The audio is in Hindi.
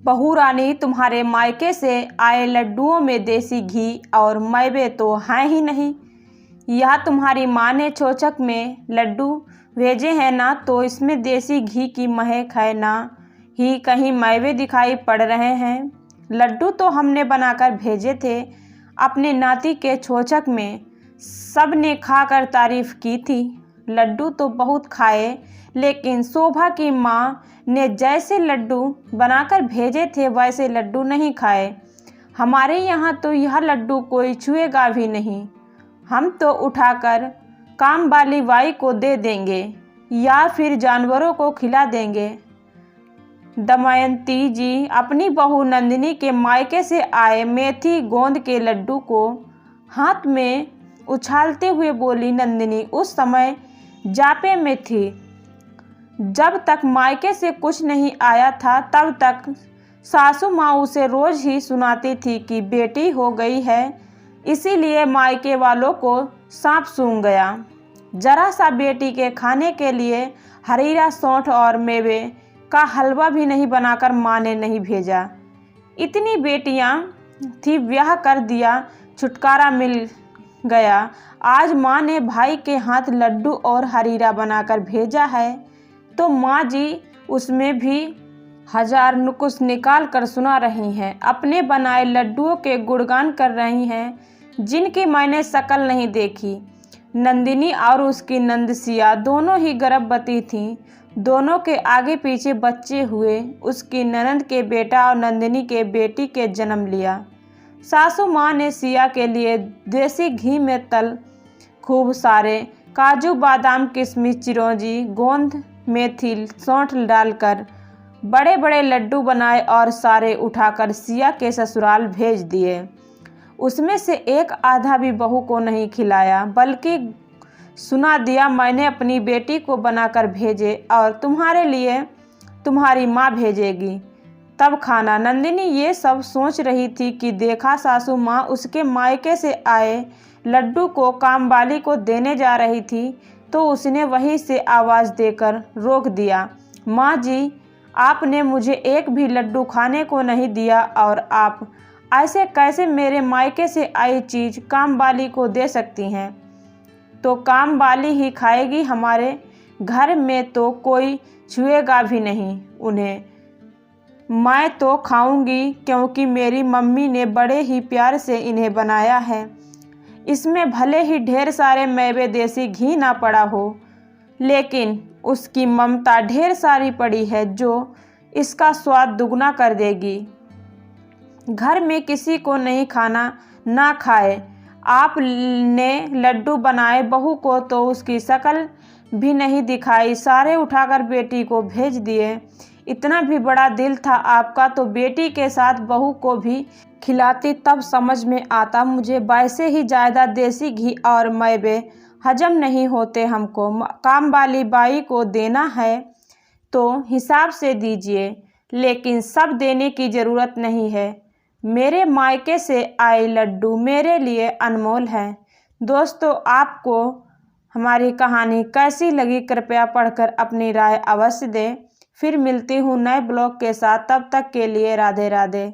बहू रानी, तुम्हारे मायके से आए लड्डुओं में देसी घी और मैवे तो हैं ही नहीं। यह तुम्हारी माँ ने चोचक में लड्डू भेजे हैं ना, तो इसमें देसी घी की महक है ना ही कहीं मैवे दिखाई पड़ रहे हैं। लड्डू तो हमने बनाकर भेजे थे अपने नाती के चोचक में, सब ने खाकर तारीफ की थी। लड्डू तो बहुत खाए, लेकिन शोभा की माँ ने जैसे लड्डू बनाकर भेजे थे वैसे लड्डू नहीं खाए। हमारे यहाँ तो यह लड्डू कोई छुएगा भी नहीं। हम तो उठाकर काम वाली बाई को दे देंगे या फिर जानवरों को खिला देंगे। दमयंती जी अपनी बहू नंदिनी के मायके से आए मेथी गोंद के लड्डू को हाथ में उछालते हुए बोली। नंदिनी उस समय जापे में थी। जब तक मायके से कुछ नहीं आया था तब तक सासू माँ उसे रोज ही सुनाती थी कि बेटी हो गई है, इसीलिए मायके वालों को सांप सूंघ गया। जरा सा बेटी के खाने के लिए हरीरा, सौंठ और मेवे का हलवा भी नहीं बनाकर माँ ने नहीं भेजा। इतनी बेटियाँ थी, ब्याह कर दिया, छुटकारा मिल गया। आज माँ ने भाई के हाथ लड्डू और हरीरा बनाकर भेजा है तो माँ जी उसमें भी हजार नुक्स निकाल कर सुना रही हैं। अपने बनाए लड्डुओं के गुणगान कर रही हैं, जिनकी मैंने शक्ल नहीं देखी। नंदिनी और उसकी नंदसिया दोनों ही गर्भवती थीं। दोनों के आगे पीछे बच्चे हुए। उसकी ननद के बेटा और नंदिनी के बेटी के जन्म लिया। सासू माँ ने सिया के लिए देसी घी में तल खूब सारे काजू, बादाम, किशमिश, चिरौंजी, गोंद, मेथी, सौंठ डालकर बड़े बड़े लड्डू बनाए और सारे उठाकर सिया के ससुराल भेज दिए। उसमें से एक आधा भी बहू को नहीं खिलाया, बल्कि सुना दिया मैंने अपनी बेटी को बनाकर भेजे और तुम्हारे लिए तुम्हारी माँ भेजेगी, तब खाना। नंदिनी ये सब सोच रही थी कि देखा सासू माँ उसके मायके से आए लड्डू को कामवाली को देने जा रही थी, तो उसने वहीं से आवाज़ देकर रोक दिया। माँ जी, आपने मुझे एक भी लड्डू खाने को नहीं दिया और आप ऐसे कैसे मेरे मायके से आई चीज़ कामवाली को दे सकती हैं? तो कामवाली ही खाएगी, हमारे घर में तो कोई छुएगा भी नहीं उन्हें। मैं तो खाऊंगी, क्योंकि मेरी मम्मी ने बड़े ही प्यार से इन्हें बनाया है। इसमें भले ही ढेर सारे मैवे, देसी घी ना पड़ा हो, लेकिन उसकी ममता ढेर सारी पड़ी है जो इसका स्वाद दुगना कर देगी। घर में किसी को नहीं खाना, ना खाए। आपने लड्डू बनाए, बहू को तो उसकी शक्ल भी नहीं दिखाई, सारे उठाकर बेटी को भेज दिए। इतना भी बड़ा दिल था आपका तो बेटी के साथ बहू को भी खिलाती, तब समझ में आता मुझे। वैसे ही ज़्यादा देसी घी और मैवे हजम नहीं होते हमको। काम वाली बाई को देना है तो हिसाब से दीजिए, लेकिन सब देने की ज़रूरत नहीं है। मेरे मायके से आए लड्डू मेरे लिए अनमोल हैं। दोस्तों, आपको हमारी कहानी कैसी लगी कृपया पढ़कर अपनी राय अवश्य दें। फिर मिलती हूँ नए ब्लॉग के साथ, तब तक के लिए राधे राधे।